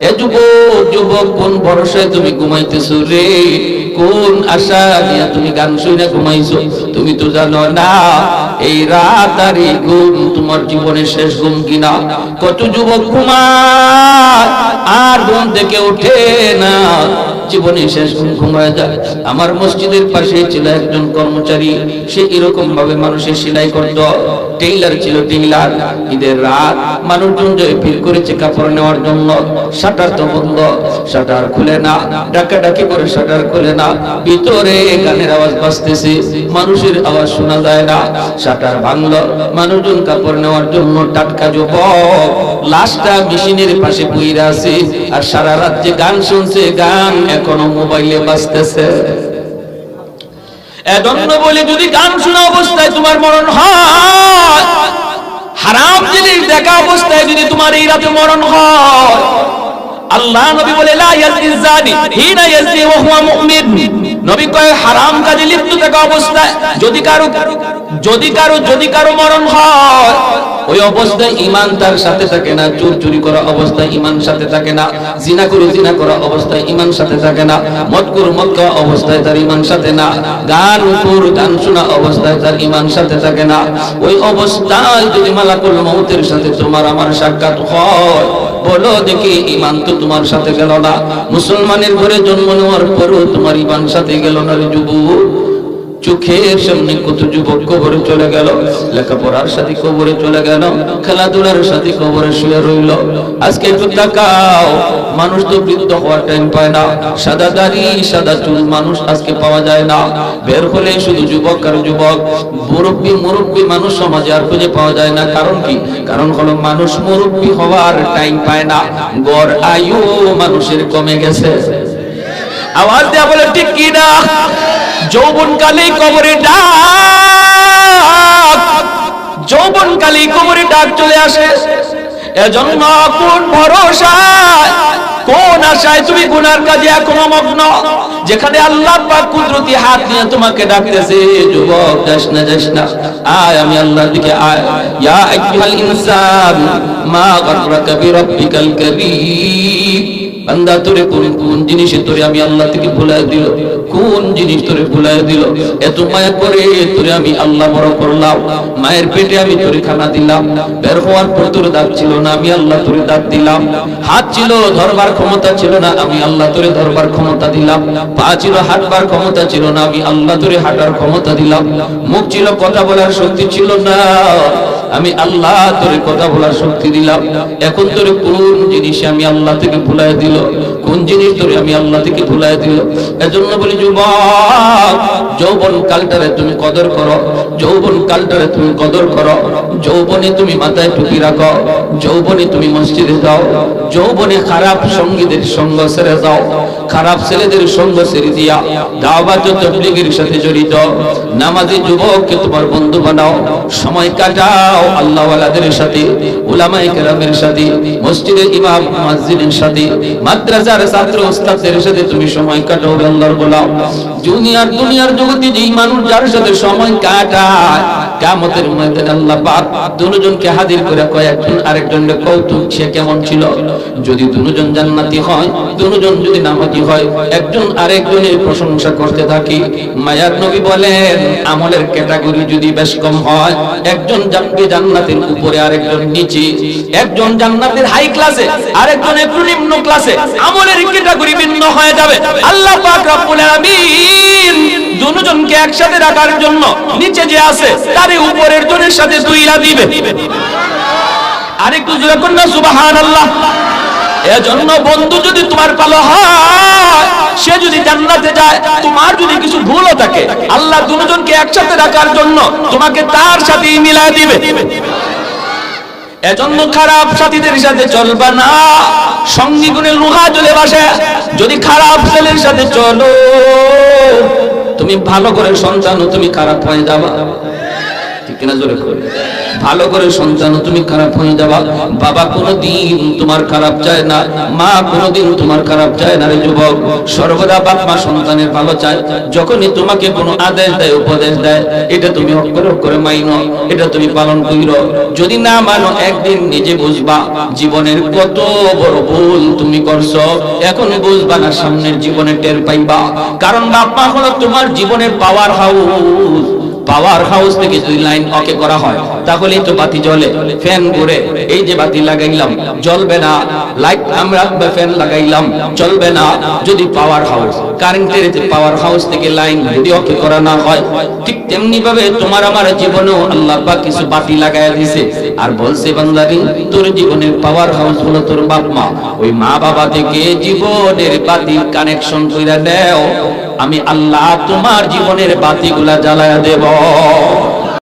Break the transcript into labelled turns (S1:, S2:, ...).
S1: এ যুবক যুবক, কোন ভরসায় তুমি ঘুমাইতেছো রে? কোন আশা নিয়ে তুমি গান শুনে ঘুমাইছো? তুমি তো জানো না এই রাত আর এই ঘুম তোমার জীবনের শেষ ঘুম কিনা। কত যুবক ঘুমায় আর ঘুম থেকে ওঠে না, জীবনে শেষ ঘুম ঘুমায় যায়। আমার মসজিদের পাশে ছিল একজন কর্মচারী, সে এরকম ভাবে মানুষের সেলাই করত, টেইলার ছিল টেইলার। ঈদের রাত মানুষজন যে ভিড় করেছে কাপড় নেওয়ার জন্য, শাটার তো বন্ধ, শাটার খুলে না, ডাকাডাকি করে শাটার খুলে না, ভিতরে গানের আওয়াজ বাজতেছে, মানুষের আওয়াজ শোনা যায় না। শাটার ভাঙলো, মানুষজন কাপড় নেওয়ার জন্য, টাটকা যুবক লাশটা মেশিনের পাশে বইরা আছে, আর সারা রাত যে গান শুনছে, গান এখনো মোবাইলে বাজতেছে। এজন্য বলি, যদি গান শোনা অবস্থায় তোমার মরণ হয়, হারাম জিনিস দেখা অবস্থায় যদি তোমার এই রাতে মরণ হয়, আল্লাহ নবী বলে লা ইয়াজনি জানি হিনা ইয়াজনি ওয়া হুয়া মুমিন। নবী কয় হারাম কাজে লিপ্ত থাকা অবস্থায় যদি কারো মরণ হয়, ওই অবস্থায় ঈমান তার সাথে থাকে না। চুরি করা অবস্থায় ঈমান সাথে থাকে না, জিনা করা অবস্থায় ঈমান সাথে থাকে না, মদ খাওয়া অবস্থায় তার ঈমান সাথে না, গান শোনা অবস্থায় তার ঈমান সাথে থাকে না। ওই অবস্থায় যদি মালাকুল মউতের সাথে তোমার আমার সাক্ষাৎ হয়, বলো দেখি ঈমান তো তোমার সাথে গেল না। মুসলমানের ঘরে জন্ম নেওয়ার পরও তোমার ঈমান সাথে গেল না রে যুবক। চোখের সামনে কত যুবক কবরে চলে গেল, লেখাপড়ার সাথে কবরে চলে গেল, খেলাধুলার সাথে কবরে শুয়ে রইল। আজকে একটু তাকাও, মানুষ তো বৃদ্ধ হওয়ার টাইম পায় না, সাদা দাড়ি সাদা চুল মানুষ আজকে পাওয়া যায় না। বের হলে শুধু যুবক আর যুবক, মুরব্বী মানুষ সমাজে আর খুঁজে পাওয়া যায় না। কারণ কি? কারণ হলো মানুষ মুরব্বী হওয়ার টাইম পায় না, গড় আয়ু মানুষের কমে গেছে। আওয়াজ দেয়া বলে ঠিক কি না? যৌবনকালে কবরে ডাক, যৌবনকালে কবরে ডাক চলে আসে। এজন্য কোন ভরসায়, কোন আশায় তুমি গুনার কাজে এখনো মগ্ন, যেখানে আল্লাহ পাক কুদরতি হাত নিয়ে তোমাকে ডাকতেছে, যুবক যাস না, আয় আমি আল্লাহর দিকে আয়। ইয়া আইয়ুহাল ইনসান মা গাররাকা বিরাব্বিকাল কারীম। বান্দা তোরে কোন জিনিসে তোরে আমি আল্লাহ থেকে ভুলায় দিল? কোন জিনিস তোরে ভুলায় দিল? এত মায়া করে তোরে আমি আল্লাহ বড় করলাম, মায়ের পেটে আমি তোরে খানা দিলাম, বের হওয়ার পর তোর দাঁত ছিল না, আমি আল্লাহ তোরে দাঁত দিলাম, হাত ছিল ধরবার ক্ষমতা ছিল না, আমি আল্লাহ তোরে ধরবার ক্ষমতা দিলাম, পা ছিল হাঁটবার ক্ষমতা ছিল না, আমি আল্লাহ তোরে হাঁটার ক্ষমতা দিলাম, মুখ ছিল কথা বলার শক্তি ছিল না, আমি আল্লাহ তোরে কথা বলার শক্তি দিলাম। এখন তোরে কোন জিনিসে আমি আল্লাহ থেকে ভুলায় দিল? কোন জিনিস তোরে আমি আল্লাহ থেকে ভুলায় দিল? এজন্য বলি যুবক, যৌবন কালটারে তুমি কদর করো, যৌবন কালটারে তুমি কদর করো। যৌবনে তুমি মাথায় টুপি রাখো, যৌবনে তুমি মসজিদে যাও, যৌবনে খারাপ সঙ্গীদের সঙ্গ ছেড়ে যাও, খারাপ ছেলেদের সঙ্গ ছেড়ে দিয়া দাওয়াত ও তাবলীগের সাথে জড়িত নামাজি যুবককে তোমার বন্ধু বানাও, সময় কাটাও আল্লাহ ওয়ালাদের সাথে, উলামায়ে কেরামের সাথে, মসজিদের ইমাম মুয়াজ্জিনের সাথে, মাদ্রাসার ছাত্র ওস্তাদের সাথে তুমি সময় কাটাও আল্লাহর গোলাম। দুনিয়ার জগতে যেই মানুষ যার সাথে সময় কাটায়, কিয়ামতের ময়দানে আল্লাহ পাক দুজনকে হাজির করে কয়, একজন আরেকজনের কৌতুক সে কেমন ছিল। যদি দুজন জান্নাতি হয়, দুজন যদি নামাজি হয়, একজন আরেকজনের প্রশংসা করতে থাকে। মায়ার নবী বলেন, আমলের ক্যাটাগরি যদি বেশ কম হয়, একজন যাবে জান্নাতের উপরে আরেকজন নিচে, একজন জান্নাতের হাই ক্লাসে আরেকজন একটু নিম্ন ক্লাসে, আমলের ক্যাটাগরি ভিন্ন হয়ে যাবে। আল্লাহ পাক রব্বুল আলামিন দুজনকে একসাথে রাখার জন্য নিচে যে আছে তার উপরের জনের সাথে দুইলা দিবে। আরেকটু জোরে করুন না সুবহানাল্লাহ। এজন্য বন্ধু যদি তোমার ভালো হয়, সে যদি জান্নাতে যায়, তোমার যদি কিছু ভুলও থাকে, আল্লাহ দুজনকে একসাথে রাখার জন্য তোমাকে তার সাথেই মিলায় দিবে। এজন্য খারাপ সাথীদের সাথে চলবা না, সঙ্গী গুণে লোহা জ্বলে বসে। যদি খারাপ ছেলের সাথে চলো, তুমি ভালো করে সন্তানও তুমি খারাপ হয়ে যাবা। ঠিক কিনা জোরে করে? ভালো করে সন্তান তুমি খারাপ হয়ে যাবা। বাবা কোনোদিন তোমার খারাপ চায় না, মা কোনোদিন তোমার খারাপ চায় না রে যুবক। সর্বদা বাপ মা সন্তানের ভালো চায়। যখনই তোমাকে কোনো আদেশ দেয়, উপদেশ দেয়, এটা তুমি অক্ষরে অক্ষরে মাইনো, এটা তুমি পালন কইরো। যদি না মানো একদিন নিজে বুঝবা জীবনের কত বড় ভুল তুমি করছো। এখন বুঝবা না, সামনের জীবনে টের পাইবা। কারণ বাপ মা হলো তোমার জীবনের পাওয়ার হাউস। পাওয়ার হাউস থেকে যদি লাইন ওকে করা হয় তাহলেই তো বাতি জ্বলে, ফ্যান ঘুরে। এই যে বাতি লাগাইলাম জ্বলবে না, লাইট আমরা ফ্যান লাগাইলাম চলবে না যদি পাওয়ার হাউস, কারেন্টের যে পাওয়ার হাউস থেকে লাইন যদি ওকে করা না হয়। ঠিক তেমনি ভাবে তোমার আমার জীবনেও আল্লাহ পাক কিছু বাতি লাগাইয়া দিয়েছে, আর বলছে বান্দারে তোর জীবনের পাওয়ার হাউস হলো তোর বাপ মা। ওই মা বাবা থেকে জীবনের বাতির কানেকশন কইরা দাও, আমি আল্লাহ তোমার জীবনের বাতিগুলা জ্বালায়া দেব।